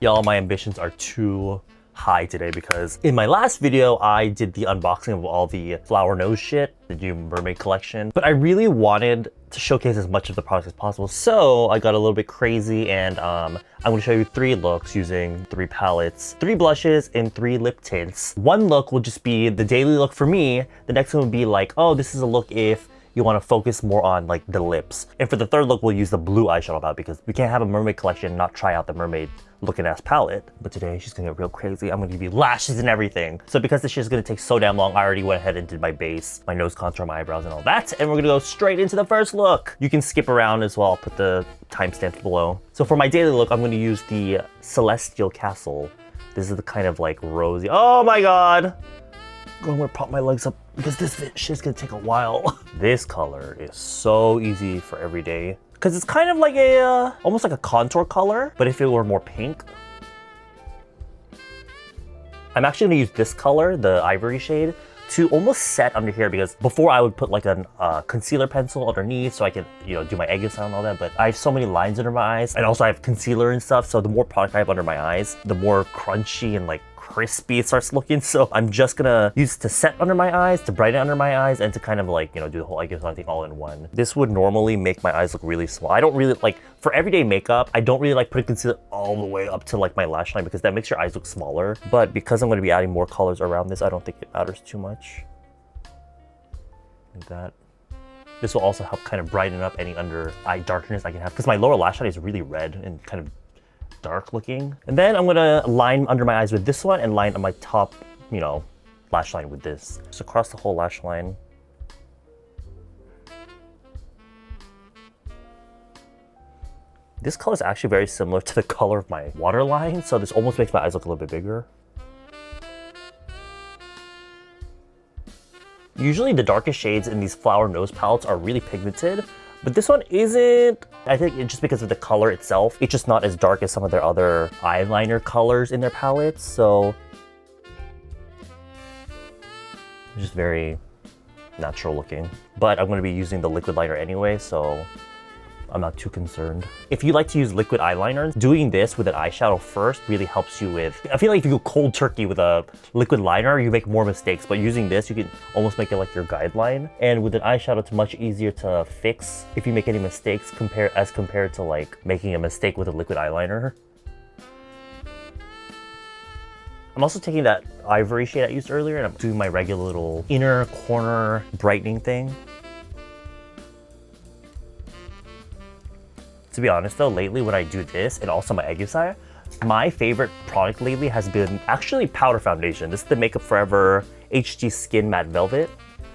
Y'all, my ambitions are too high today because in my last video, I did the unboxing of all the flower nose shit, the new mermaid collection, but I really wanted to showcase as much of the product as possible. So I got a little bit crazy and I'm going to show you 3 looks using 3 palettes, 3 blushes, and 3 lip tints. One look will just be the daily look for me. The next one will be like, oh, this is a look if you want to focus more on like the lips. And for the third look, we'll use the blue eyeshadow palette because we can't have a mermaid collection and not try out the mermaid looking ass palette. But today she's gonna get real crazy. I'm gonna give you lashes and everything. So because this shit is gonna take so damn long, I already went ahead and did my base, my nose contour, my eyebrows and all that. And we're gonna go straight into the first look. You can skip around as well. I'll put the timestamps below. So for my daily look, I'm gonna use the Celestial Castle. This is the kind of like rosy, oh my God. I'm gonna prop my legs up because this shit's gonna take a while. This color is so easy for every day because it's kind of like a, almost like a contour color, but if it were more pink. I'm actually gonna use this color, the ivory shade, to almost set under here because before I would put like a concealer pencil underneath so I can, you know, do my egg style and all that, but I have so many lines under my eyes and also I have concealer and stuff, so the more product I have under my eyes, the more crunchy and like crispy it starts looking. So I'm just gonna use it to set under my eyes, to brighten under my eyes, and to kind of like, you know, do the whole egg thing all in one. This would normally make my eyes look really small. I don't really like, for everyday makeup, I don't really like putting concealer all the way up to like my lash line because that makes your eyes look smaller. But because I'm gonna be adding more colors around this, I don't think it matters too much. Like that. This will also help kind of brighten up any under eye darkness I can have because my lower lash line is really red and kind of dark looking. And then I'm gonna line under my eyes with this one and line on my top, you know, lash line with this. Just across the whole lash line. This color is actually very similar to the color of my waterline, so this almost makes my eyes look a little bit bigger. Usually the darkest shades in these flower nose palettes are really pigmented, but this one isn't. I think it's just because of the color itself. It's just not as dark as some of their other eyeliner colors in their palettes, so it's just very natural looking. But I'm going to be using the liquid liner anyway, so I'm not too concerned. If you like to use liquid eyeliner, doing this with an eyeshadow first really helps you with, I feel like if you go cold turkey with a liquid liner, you make more mistakes, but using this, you can almost make it like your guideline. And with an eyeshadow, it's much easier to fix if you make any mistakes as compared to like making a mistake with a liquid eyeliner. I'm also taking that ivory shade I used earlier and I'm doing my regular little inner corner brightening thing. To be honest though, lately when I do this and also my egg style, my favorite product lately has been actually powder foundation. This is the Makeup Forever HD Skin Matte Velvet.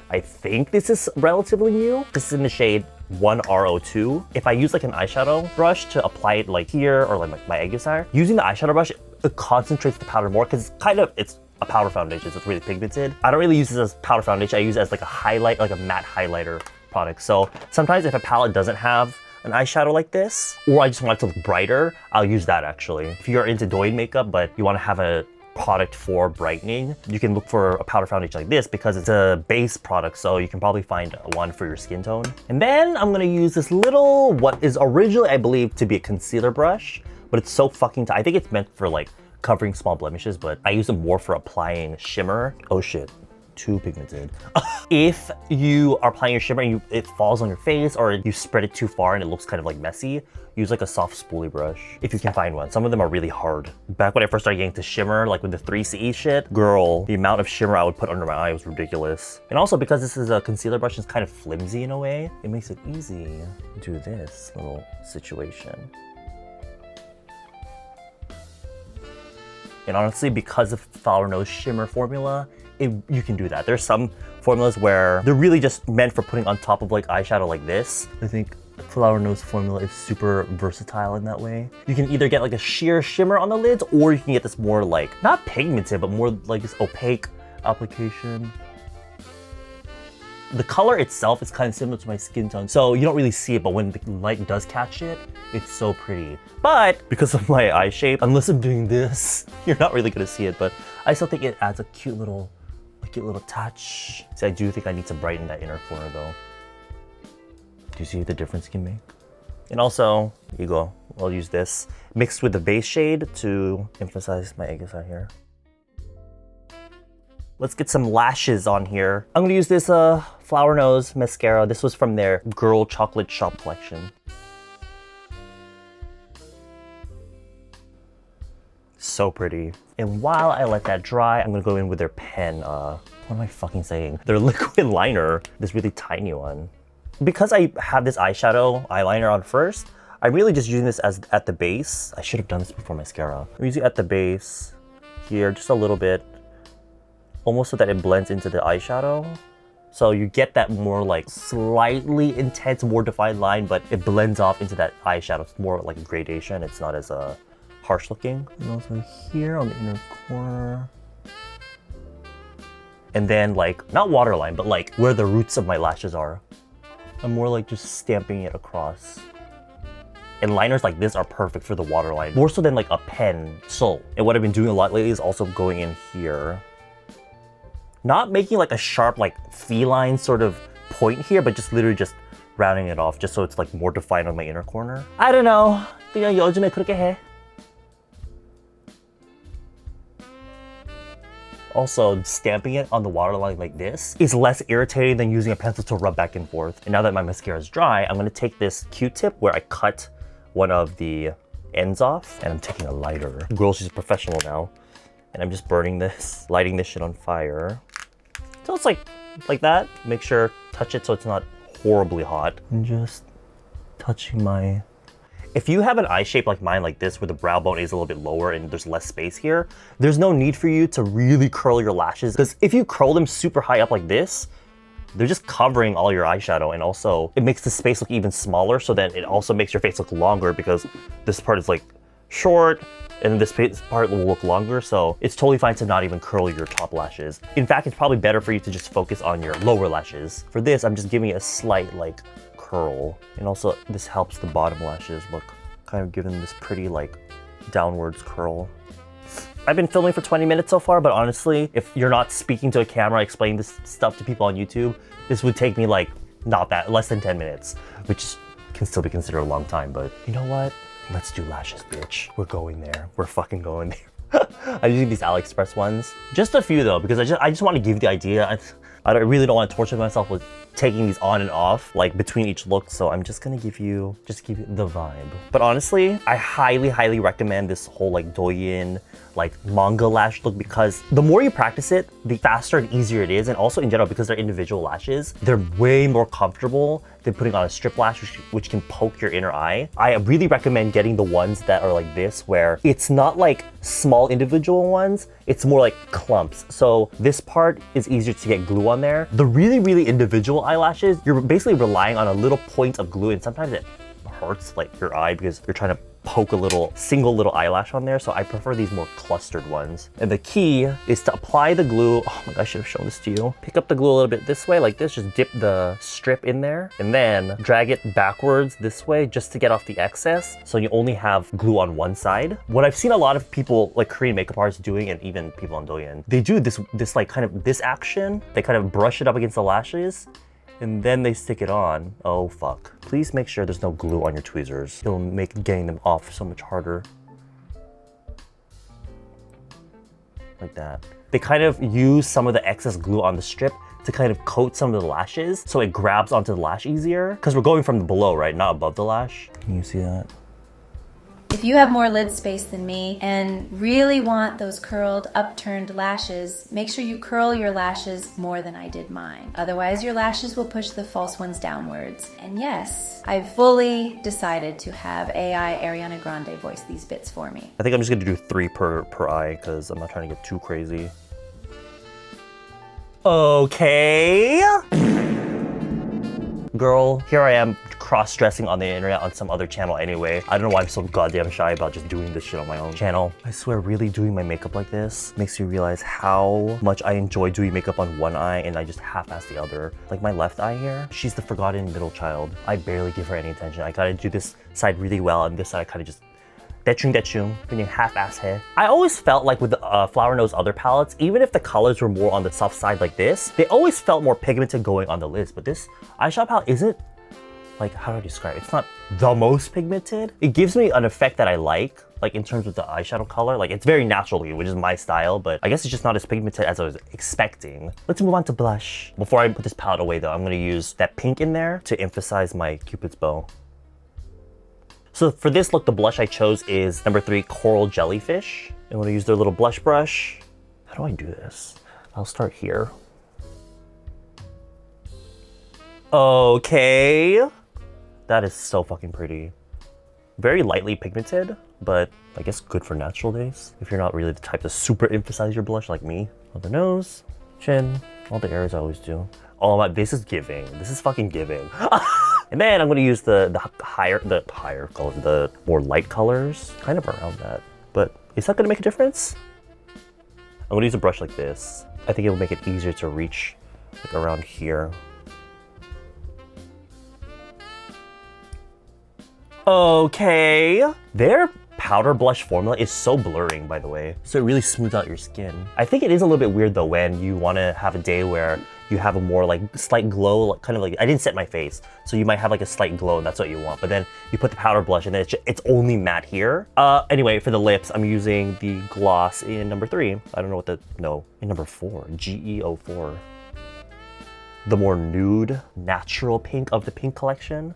I think this is relatively new. This is in the shade 1R02. If I use like an eyeshadow brush to apply it like here or like my egg style, using the eyeshadow brush, it concentrates the powder more because it's a powder foundation, so it's really pigmented. I don't really use this as powder foundation. I use it as like a highlight, like a matte highlighter product. So sometimes if a palette doesn't have an eyeshadow like this, or I just want it to look brighter, I'll use that actually. If you're into doing makeup, but you want to have a product for brightening, you can look for a powder foundation like this because it's a base product, so you can probably find one for your skin tone. And then I'm gonna use this little, what is originally, I believe, to be a concealer brush, but it's so fucking tight. I think it's meant for like covering small blemishes, but I use it more for applying shimmer. Oh shit. Too pigmented. If you are applying your shimmer and it falls on your face or you spread it too far and it looks kind of like messy, use like a soft spoolie brush if you can find one. Some of them are really hard. Back when I first started getting to shimmer, like with the 3CE shit, girl, the amount of shimmer I would put under my eye was ridiculous. And also because this is a concealer brush, it's kind of flimsy in a way, it makes it easy to do this little situation. And honestly, because of Flower Nose shimmer formula, you can do that. There's some formulas where they're really just meant for putting on top of like eyeshadow like this. I think Flower Nose formula is super versatile in that way. You can either get like a sheer shimmer on the lids, or you can get this more like, not pigmented, but more like this opaque application. The color itself is kind of similar to my skin tone, so you don't really see it, but when the light does catch it, it's so pretty. But because of my eye shape, unless I'm doing this, you're not really gonna see it, but I still think it adds a cute little touch. See, I do think I need to brighten that inner corner though. Do you see the difference it can make? And also, 이거, I'll use this mixed with the base shade to emphasize my egg eye here. Let's get some lashes on here. I'm gonna use this Flower Nose mascara. This was from their Girl Chocolate Shop collection. So pretty. And while I let that dry, I'm gonna go in with their pen. What am I fucking saying? Their liquid liner, this really tiny one. Because I have this eyeliner on first, I'm really just using this as at the base. I should have done this before mascara. I'm using it at the base here, just a little bit, almost so that it blends into the eyeshadow. So you get that more like slightly intense, more defined line, but it blends off into that eyeshadow. It's more like a gradation. It's not as harsh looking. And also here on the inner corner. And then like, not waterline, but like where the roots of my lashes are. I'm more like just stamping it across. And liners like this are perfect for the waterline, more so than like a pen. So, and what I've been doing a lot lately is also going in here. Not making like a sharp, like feline sort of point here, but just literally just rounding it off just so it's like more defined on my inner corner. I don't know. 그냥 요즘에 그렇게 해. Also, stamping it on the waterline like this is less irritating than using a pencil to rub back and forth. And now that my mascara is dry, I'm gonna take this Q-tip where I cut one of the ends off, and I'm taking a lighter. Girl, she's a professional now. And I'm just burning this, lighting this shit on fire. So it's like that. Make sure, touch it so it's not horribly hot. And just touching my... If you have an eye shape like mine, like this, where the brow bone is a little bit lower and there's less space here, there's no need for you to really curl your lashes. Because if you curl them super high up like this, they're just covering all your eyeshadow, and also it makes the space look even smaller, so then it also makes your face look longer because this part is like short, and this part will look longer, so it's totally fine to not even curl your top lashes. In fact, it's probably better for you to just focus on your lower lashes. For this, I'm just giving it a slight like curl, and also this helps the bottom lashes look, kind of giving this pretty like downwards curl. I've been filming for 20 minutes so far, but honestly, if you're not speaking to a camera, explaining this stuff to people on YouTube, this would take me like less than 10 minutes, which can still be considered a long time, but you know what? Let's do lashes, bitch. We're going there. We're fucking going there. I'm using these AliExpress ones. Just a few though, because I just want to give you the idea. I really don't want to torture myself with taking these on and off, like between each look, so I'm just gonna give you the vibe. But honestly, I highly recommend this whole like Douyin, like manga lash look, because the more you practice it, the faster and easier it is, and also in general, because they're individual lashes, they're way more comfortable than putting on a strip lash, which can poke your inner eye. I really recommend getting the ones that are like this, where it's not like small individual ones, it's more like clumps. So this part is easier to get glue on there. The really individual eyelashes, you're basically relying on a little point of glue, and sometimes it hurts like your eye because you're trying to poke a single little eyelash on there. So I prefer these more clustered ones. And the key is to apply the glue. Oh my god, I should have shown this to you. Pick up the glue a little bit this way, like this, just dip the strip in there, and then drag it backwards this way just to get off the excess, so you only have glue on one side. What I've seen a lot of people, like Korean makeup artists doing, and even people on Douyin, they do this like kind of this action. They kind of brush it up against the lashes, and then they stick it on. Oh fuck. Please make sure there's no glue on your tweezers. It'll make getting them off so much harder. Like that. They kind of use some of the excess glue on the strip to kind of coat some of the lashes so it grabs onto the lash easier. Because we're going from the below, right? Not above the lash. Can you see that? If you have more lid space than me and really want those curled, upturned lashes, make sure you curl your lashes more than I did mine. Otherwise, your lashes will push the false ones downwards. And yes, I've fully decided to have AI Ariana Grande voice these bits for me. I think I'm just gonna do 3 per eye because I'm not trying to get too crazy. Okay. Girl, here I am cross-dressing on the internet on some other channel anyway. I don't know why I'm so goddamn shy about just doing this shit on my own channel. I swear, really doing my makeup like this makes you realize how much I enjoy doing makeup on one eye and I just half-ass the other. Like my left eye here, she's the forgotten middle child. I barely give her any attention. I gotta do this side really well, and this side I kind of just 대충 그냥 half-ass hair. I always felt like with the Flower Nose other palettes, even if the colors were more on the soft side like this, they always felt more pigmented going on the lids. But this eyeshadow palette isn't like, how do I describe it? It's not the most pigmented. It gives me an effect that I like in terms of the eyeshadow color. Like, it's very naturally, which is my style, but I guess it's just not as pigmented as I was expecting. Let's move on to blush. Before I put this palette away though, I'm gonna use that pink in there to emphasize my Cupid's bow. So for this look, the blush I chose is number 3, Coral Jellyfish. I'm gonna use their little blush brush. How do I do this? I'll start here. Okay. That is so fucking pretty. Very lightly pigmented, but I guess good for natural days. If you're not really the type to super emphasize your blush like me. On the nose, chin, all the areas I always do. Oh my, this is giving. This is fucking giving. And then I'm gonna use the higher colors, the more light colors, kind of around that. But is that gonna make a difference? I'm gonna use a brush like this. I think it will make it easier to reach like around here. Okay. Their powder blush formula is so blurring, by the way. So it really smooths out your skin. I think it is a little bit weird though when you want to have a day where you have a more like slight glow, like, kind of like, I didn't set my face, so you might have like a slight glow and that's what you want. But then you put the powder blush and then it's only matte here. Anyway, for the lips, I'm using the gloss in number 3. I don't know what in number 4, GE04. The more nude, natural pink of the pink collection.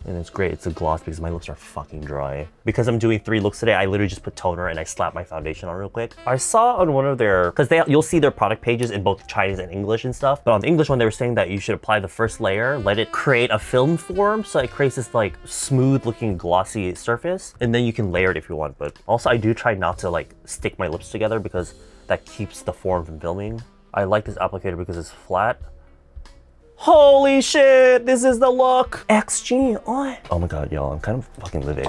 And it's great, it's a gloss because my lips are fucking dry. Because I'm doing 3 looks today, I literally just put toner and I slap my foundation on real quick. I saw on one of their, because you'll see their product pages in both Chinese and English and stuff, but on the English one they were saying that you should apply the first layer, let it create a film form, so it creates this like smooth looking glossy surface, and then you can layer it if you want. But also I do try not to like stick my lips together because that keeps the form from filming. I like this applicator because it's flat. Holy shit, this is the look. acTING. Oh my god, y'all, I'm kind of fucking living.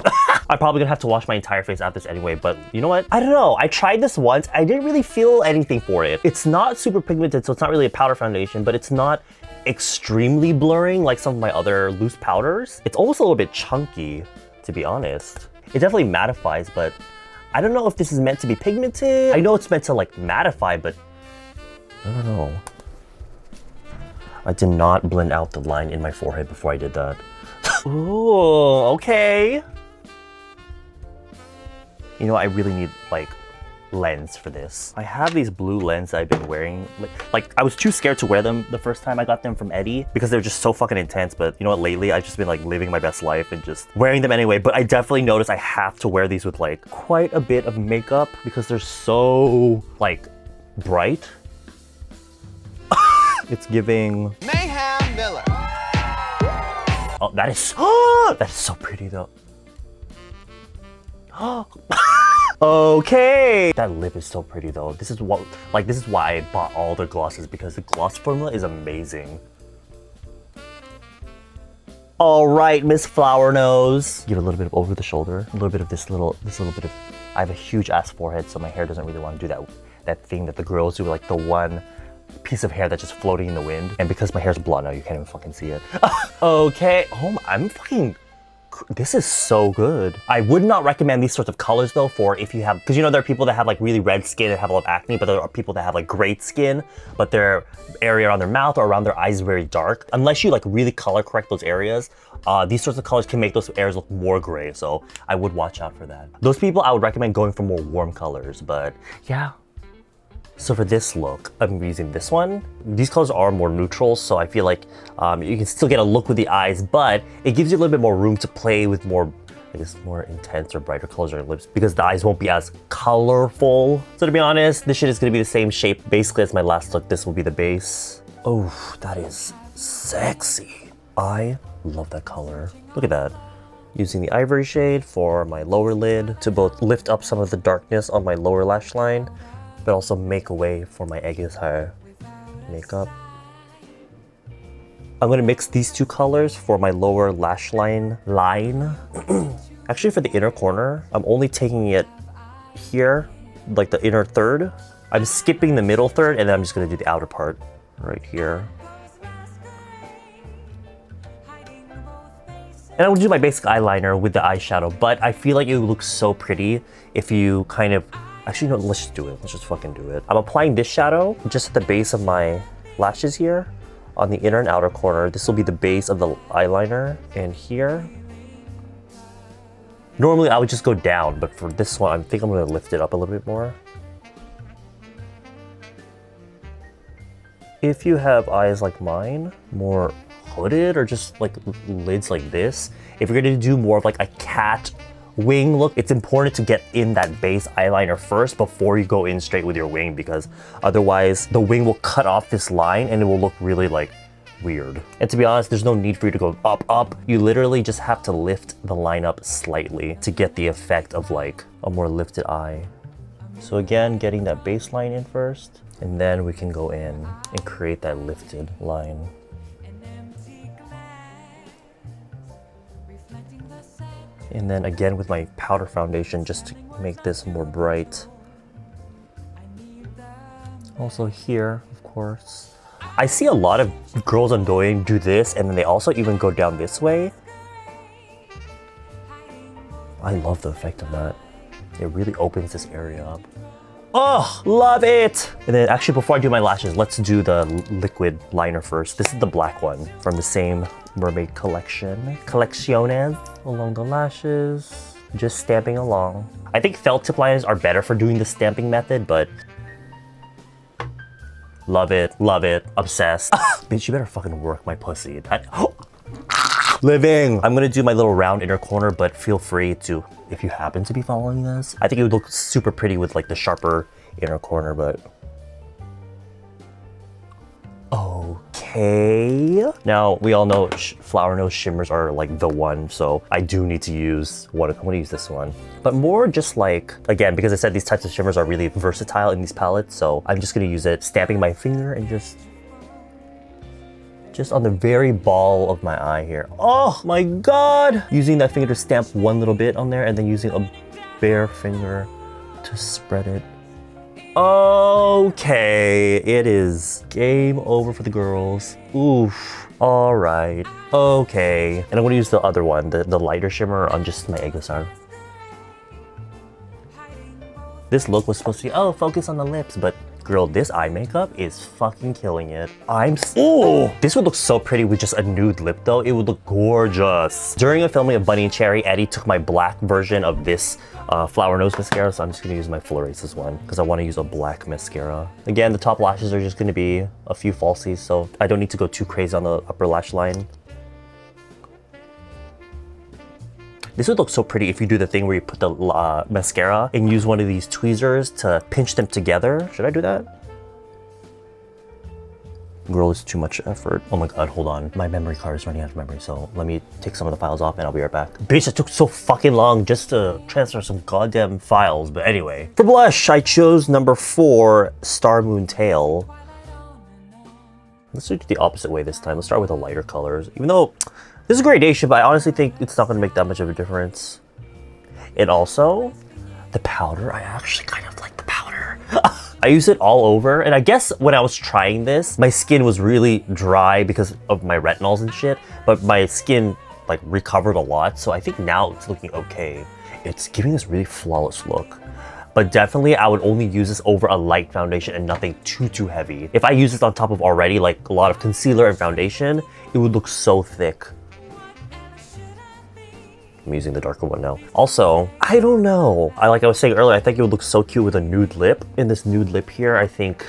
I'm probably gonna have to wash my entire face after this anyway, but you know what? I don't know, I tried this once. I didn't really feel anything for it. It's not super pigmented, so it's not really a powder foundation, but it's not extremely blurring like some of my other loose powders. It's almost a little bit chunky, to be honest. It definitely mattifies, but I don't know if this is meant to be pigmented. I know it's meant to like mattify, but I don't know. I did not blend out the line in my forehead before I did that. Ooh, okay. You know, I really need like lens for this. I have these blue lenses I've been wearing. Like I was too scared to wear them the first time I got them from Eddie because they were just so fucking intense. But you know what, lately I've just been like living my best life and just wearing them anyway. But I definitely noticed I have to wear these with like quite a bit of makeup because they're so like bright. It's giving Mayhem Miller. Oh, that is so pretty though. Okay. That lip is so pretty though. This is why I bought all the glosses, because the gloss formula is amazing. All right, Miss Flower Nose. Give a little bit of over the shoulder, a little bit of this little bit of. I have a huge ass forehead, so my hair doesn't really want to do that thing that the girls do, like the one piece of hair that's just floating in the wind. And because my hair's blonde now, you can't even fucking see it. Okay. Oh, I'm fucking. This is so good. I would not recommend these sorts of colors though for if you have, because you know there are people that have like really red skin and have a lot of acne, but there are people that have like great skin, but their area around their mouth or around their eyes is very dark. Unless you like really color correct those areas, these sorts of colors can make those areas look more gray. So I would watch out for that. Those people, I would recommend going for more warm colors, but yeah. So for this look, I'm using this one. These colors are more neutral, so I feel like you can still get a look with the eyes, but it gives you a little bit more room to play with more, I guess, more intense or brighter colors on your lips because the eyes won't be as colorful. So to be honest, this shit is gonna be the same shape basically as my last look. This will be the base. Oh, that is sexy. I love that color. Look at that. Using the ivory shade for my lower lid to both lift up some of the darkness on my lower lash line, but also make a way for my Eyeshadow makeup. I'm gonna mix these two colors for my lower lash line. Actually, for the inner corner, I'm only taking it here, like the inner third. I'm skipping the middle third, and then I'm just gonna do the outer part right here. And I'm gonna do my basic eyeliner with the eyeshadow, but I feel like it looks so pretty if you kind of. Actually, no, let's just do it. Let's just fucking do it. I'm applying this shadow just at the base of my lashes here. on the inner and outer corner. This will be the base of the eyeliner, and here. Normally I would just go down, but for this one, I think I'm gonna lift it up a little bit more. If you have eyes like mine, more hooded or just like lids like this, if you're gonna do more of like a cat wing look, it's important to get in that base eyeliner first before you go in straight with your wing, because otherwise the wing will cut off this line and it will look really like weird. And to be honest, there's no need for you to go up. You literally just have to lift the line up slightly to get the effect of like a more lifted eye. So again, getting that baseline in first, and then we can go in and create that lifted line. And then again with my powder foundation, just to make this more bright. Also here, of course. I see a lot of girls on Douyin do this, and then they also even go down this way. I love the effect of that. It really opens this area up. Oh, love it! And then actually before I do my lashes, let's do the liquid liner first. This is the black one from the same mermaid collection. Collecciones along the lashes, just stamping along. I think felt tip liners are better for doing the stamping method, but love it, obsessed. Bitch, you better fucking work my pussy. Living! I'm gonna do my little round inner corner, but feel free to, if you happen to be following this. I think it would look super pretty with like the sharper inner corner, but okay. Now, we all know flower nose shimmers are like the one, so I do need to use one. I'm gonna use this one. But more just like, again, because I said these types of shimmers are really versatile in these palettes, so I'm just gonna use it, stamping my finger and just on the very ball of my eye here. Oh my god! Using that finger to stamp one little bit on there, and then using a bare finger to spread it. Okay, it is game over for the girls. Oof. All right. Okay. And I'm gonna use the other one, the lighter shimmer on just my Eyeshadow. This look was supposed to be, oh, focus on the lips, but girl, this eye makeup is fucking killing it. Oh, this would look so pretty with just a nude lip though. It would look gorgeous. During a filming of Bunny and Cherry, Eddie took my black version of this flower nose mascara, so I'm just gonna use my Florasis one because I want to use a black mascara. Again, the top lashes are just gonna be a few falsies, so I don't need to go too crazy on the upper lash line. This would look so pretty if you do the thing where you put the mascara and use one of these tweezers to pinch them together. Should I do that? Girl, it's too much effort. Oh my god, hold on. My memory card is running out of memory, so let me take some of the files off and I'll be right back. Bitch, it took so fucking long just to transfer some goddamn files, but anyway. For blush, I chose number 4, Starmoon Tail. Let's do it the opposite way this time. Let's start with the lighter colors. Even though this is gradation, but I honestly think it's not going to make that much of a difference. And also, the powder, I actually kind of like the powder. I use it all over, and I guess when I was trying this, my skin was really dry because of my retinols and shit, but my skin like recovered a lot, so I think now it's looking okay. It's giving this really flawless look. But definitely, I would only use this over a light foundation and nothing too heavy. If I use this on top of already like a lot of concealer and foundation, it would look so thick. I'm using the darker one now. Also, I don't know. Like I was saying earlier, I think it would look so cute with a nude lip. In this nude lip here, I think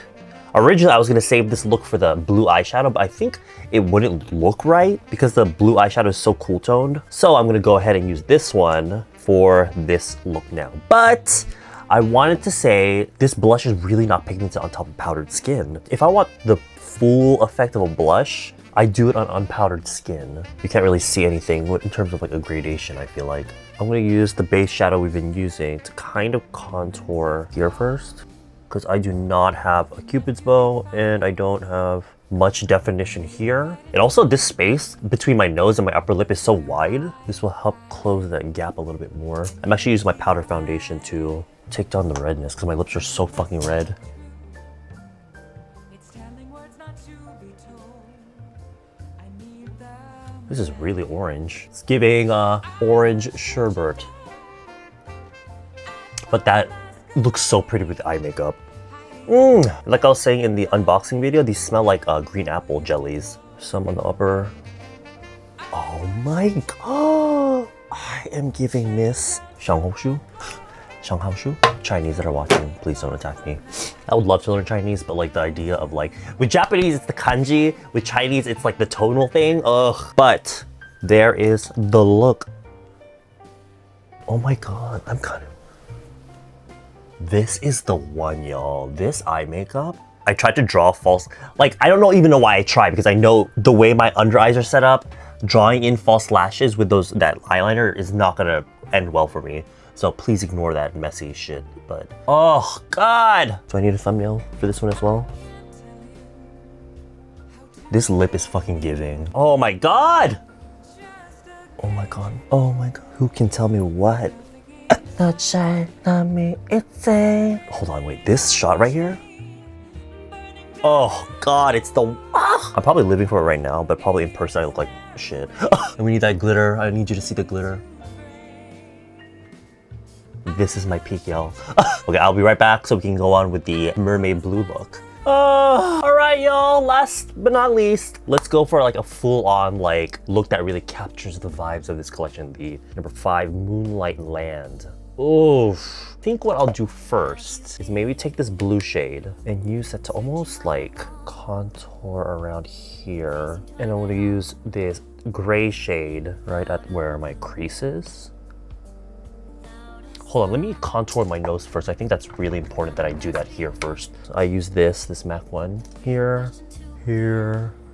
originally I was gonna save this look for the blue eyeshadow, but I think it wouldn't look right because the blue eyeshadow is so cool toned. So I'm gonna go ahead and use this one for this look now. But I wanted to say this blush is really not pigmented on top of powdered skin. If I want the full effect of a blush, I do it on unpowdered skin. You can't really see anything in terms of like a gradation, I feel like. I'm gonna use the base shadow we've been using to kind of contour here first, because I do not have a Cupid's bow and I don't have much definition here. And also this space between my nose and my upper lip is so wide. This will help close that gap a little bit more. I'm actually using my powder foundation to take down the redness because my lips are so fucking red. This is really orange. It's giving orange sherbet. But that looks so pretty with eye makeup. Like I was saying in the unboxing video, these smell like green apple jellies. Some on the upper. Oh my god! I am giving Miss Shanghou Chinese that are watching, please don't attack me. I would love to learn Chinese, but like the idea of like, with Japanese it's the kanji, with Chinese it's like the tonal thing, ugh. But there is the look. Oh my god, I'm kind of... This is the one, y'all. This eye makeup, I tried to draw false, like I don't even know why I tried, because I know the way my under eyes are set up, drawing in false lashes with that eyeliner is not gonna end well for me. So please ignore that messy shit, but oh god! Do I need a thumbnail for this one as well? This lip is fucking giving. Oh my god! Oh my god, oh my god. Who can tell me what? Not shy, not me, it's a... Hold on, wait, this shot right here? Oh god, it's the... I'm probably living for it right now, but probably in person I look like shit. And we need that glitter, I need you to see the glitter. This is my peak, y'all. Okay, I'll be right back so we can go on with the mermaid blue look. Alright, y'all, last but not least, let's go for like a full-on like look that really captures the vibes of this collection, the number 5 Moonlight Land. Oof. I think what I'll do first is maybe take this blue shade and use it to almost like contour around here. And I'm gonna use this gray shade right at where my crease is. Hold on, let me contour my nose first. I think that's really important that I do that here first. I use this MAC one here,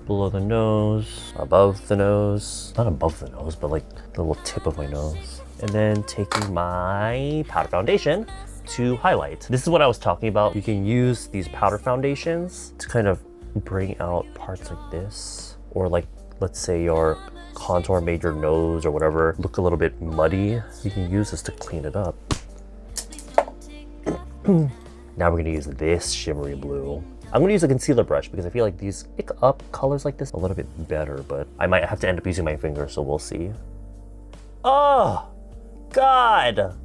below the nose, above the nose. Not above the nose, but like the little tip of my nose. And then taking my powder foundation to highlight. This is what I was talking about. You can use these powder foundations to kind of bring out parts like this, or like, let's say your contour made your nose or whatever look a little bit muddy. You can use this to clean it up. Now we're gonna use this shimmery blue. I'm gonna use a concealer brush because I feel like these pick up colors like this a little bit better, but I might have to end up using my finger, so we'll see. Oh, God.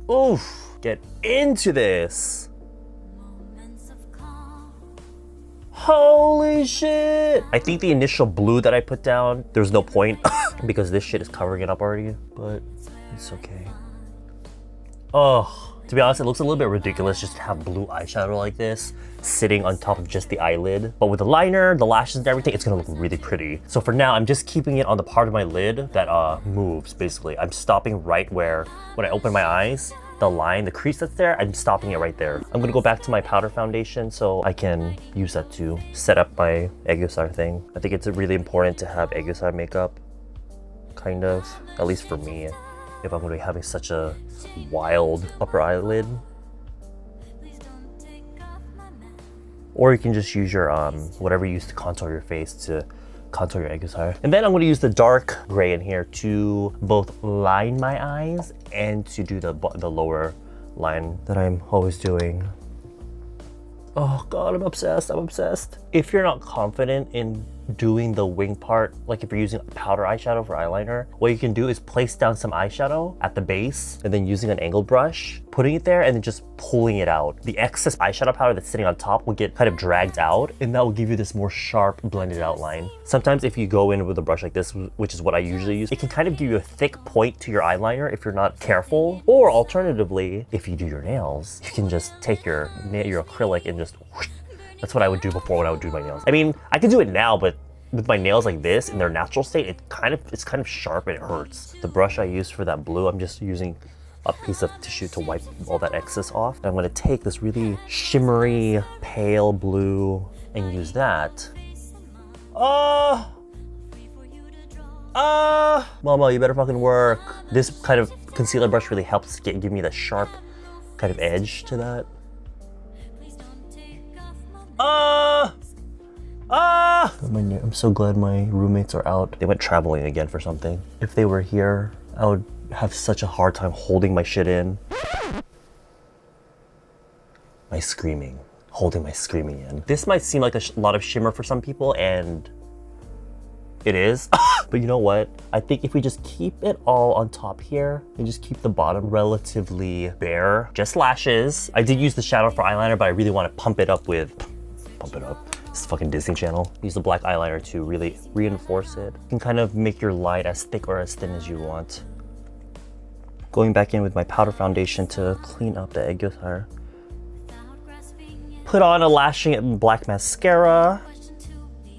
Oof, get into this. Holy shit! I think the initial blue that I put down, there's no point because this shit is covering it up already, but it's okay. Oh, to be honest, it looks a little bit ridiculous just to have blue eyeshadow like this sitting on top of just the eyelid. But with the liner, the lashes and everything, it's gonna look really pretty. So for now, I'm just keeping it on the part of my lid that moves, basically. I'm stopping right where, when I open my eyes, the line, the crease that's there, I'm stopping it right there. I'm gonna go back to my powder foundation so I can use that to set up my acTING thing. I think it's really important to have acTING makeup, kind of, at least for me, if I'm gonna be having such a wild upper eyelid. Or you can just use your, whatever you use to contour your face to contour your acTING. And then I'm gonna use the dark gray in here to both line my eyes and to do the lower line that I'm always doing. Oh God, I'm obsessed, I'm obsessed. If you're not confident in doing the wing part, like if you're using powder eyeshadow for eyeliner, what you can do is place down some eyeshadow at the base and then using an angled brush, putting it there and then just pulling it out. The excess eyeshadow powder that's sitting on top will get kind of dragged out and that will give you this more sharp blended outline. Sometimes if you go in with a brush like this, which is what I usually use, it can kind of give you a thick point to your eyeliner if you're not careful. Or alternatively, if you do your nails, you can just take your acrylic and just whoosh. That's what I would do before when I would do my nails. I mean, I can do it now, but with my nails like this in their natural state, it's kind of sharp and it hurts. The brush I use for that blue, I'm just using a piece of tissue to wipe all that excess off. And I'm gonna take this really shimmery, pale blue and use that. Mama, you better fucking work. This kind of concealer brush really helps give me the sharp kind of edge to that. I'm so glad my roommates are out. They went traveling again for something. If they were here, I would have such a hard time holding my shit in. Holding my screaming in. This might seem like a lot of shimmer for some people, and It is. But you know what? I think if we just keep it all on top here and just keep the bottom relatively bare, just lashes. I did use the shadow for eyeliner, but I really want to pump it up. It's fucking Disney Channel. Use the black eyeliner to really reinforce it. You can kind of make your line as thick or as thin as you want. Going back in with my powder foundation to clean up the egg yolk hair. Put on a lashing black mascara.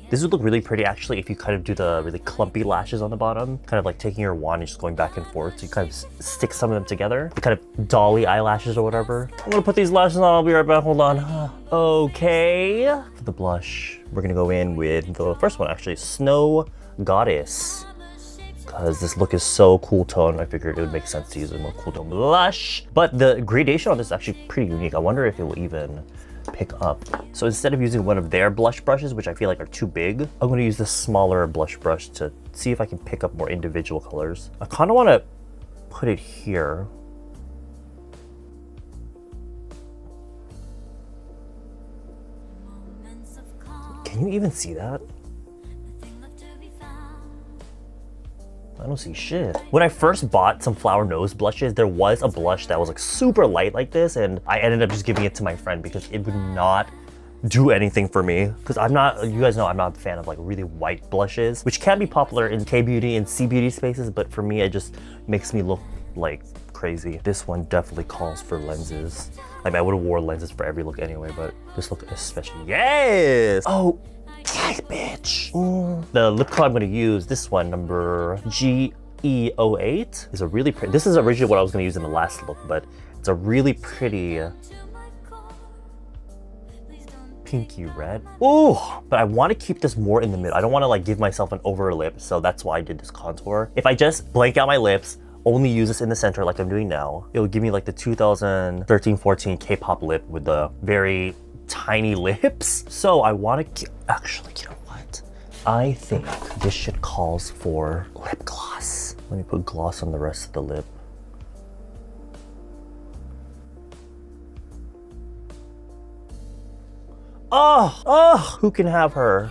This would look really pretty actually if you kind of do the really clumpy lashes on the bottom. Kind of like taking your wand and just going back and forth. So you kind of stick some of them together. The kind of dolly eyelashes or whatever. I'm gonna put these lashes on, I'll be right back, hold on. Okay. For the blush, we're gonna go in with the first one actually, Snow Goddess. Because this look is so cool tone, I figured it would make sense to use a more cool tone blush. But the gradation on this is actually pretty unique. I wonder if it will even pick up. So instead of using one of their blush brushes, which I feel like are too big, I'm going to use this smaller blush brush to see if I can pick up more individual colors. I kind of want to put it here. Can you even see that? I don't see shit. When I first bought some Flower Nose blushes, there was a blush that was like super light like this, and I ended up just giving it to my friend because it would not do anything for me. Because I'm not, you guys know I'm not a fan of like really white blushes, which can be popular in K-beauty and C-beauty spaces, but for me, it just makes me look like crazy. This one definitely calls for lenses. I mean, I would have wore lenses for every look anyway, but this look especially, yes! Oh, yes, bitch. The lip color I'm gonna use, this one, number GE08, is a really pretty, this is originally what I was gonna use in the last look, but it's a really pretty pinky red. Ooh, but I want to keep this more in the middle. I don't want to like give myself an over lip, so that's why I did this contour. If I just blank out my lips, only use this in the center like I'm doing now, it will give me like the 2013-14 K-pop lip with the very tiny lips. So I want to actually, you know what? I think this shit calls for lip gloss. Let me put gloss on the rest of the lip. Oh, who can have her?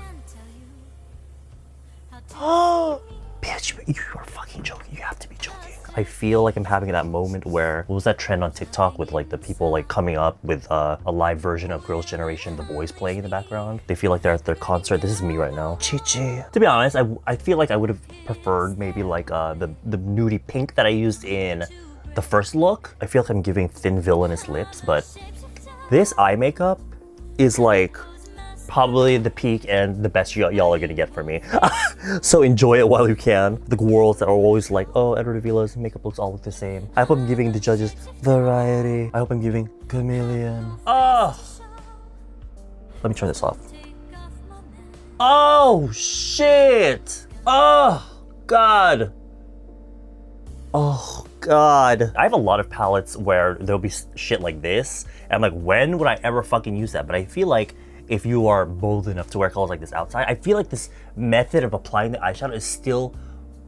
Oh, bitch, you are fucking joking. You have to be joking. I feel like I'm having that moment where, what was that trend on TikTok with like the people like coming up with a live version of Girls' Generation, the boys playing in the background. They feel like they're at their concert. This is me right now. Chi-chi. To be honest, I feel like I would have preferred maybe like the nudie pink that I used in the first look. I feel like I'm giving thin villainous lips, but this eye makeup is like probably the peak and the best y'all are gonna get from me. So enjoy it while you can. The girls that are always like, oh, Edward Avila's makeup looks all look the same. I hope I'm giving the judges variety. I hope I'm giving chameleon. Oh! Let me turn this off. Oh, shit! Oh, God. Oh, God. I have a lot of palettes where there'll be shit like this. And I'm like, when would I ever fucking use that? But I feel like if you are bold enough to wear colors like this outside, I feel like this method of applying the eyeshadow is still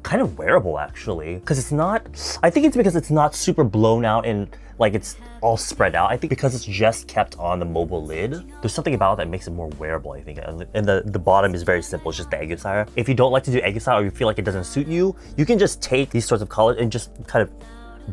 kind of wearable actually. Because it's not, I think it's because it's not super blown out and like it's all spread out. I think because it's just kept on the mobile lid, there's something about it that makes it more wearable, I think. And the bottom is very simple, it's just the Eyeshadow. If you don't like to do Eyeshadow or you feel like it doesn't suit you, you can just take these sorts of colors and just kind of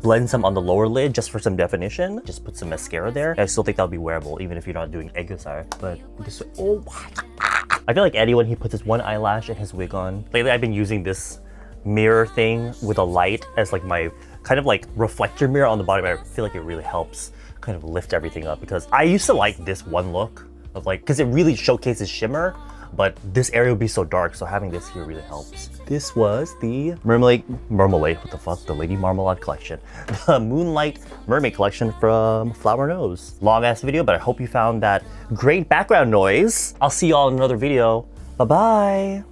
blend some on the lower lid just for some definition. Just put some mascara there. I still think that'll be wearable even if you're not doing Eyeshadow. But this, oh my God. I feel like Eddie when he puts his one eyelash and his wig on. Lately I've been using this mirror thing with a light as like my kind of like reflector mirror on the bottom. I feel like it really helps kind of lift everything up because I used to like this one look of like, because it really showcases shimmer, but this area would be so dark, so having this here really helps. This was the Marmalade, what the fuck? The Lady Marmalade collection. The Moonlight Mermaid collection from Flower Nose. Long ass video, but I hope you found that great background noise. I'll see y'all in another video. Bye-bye.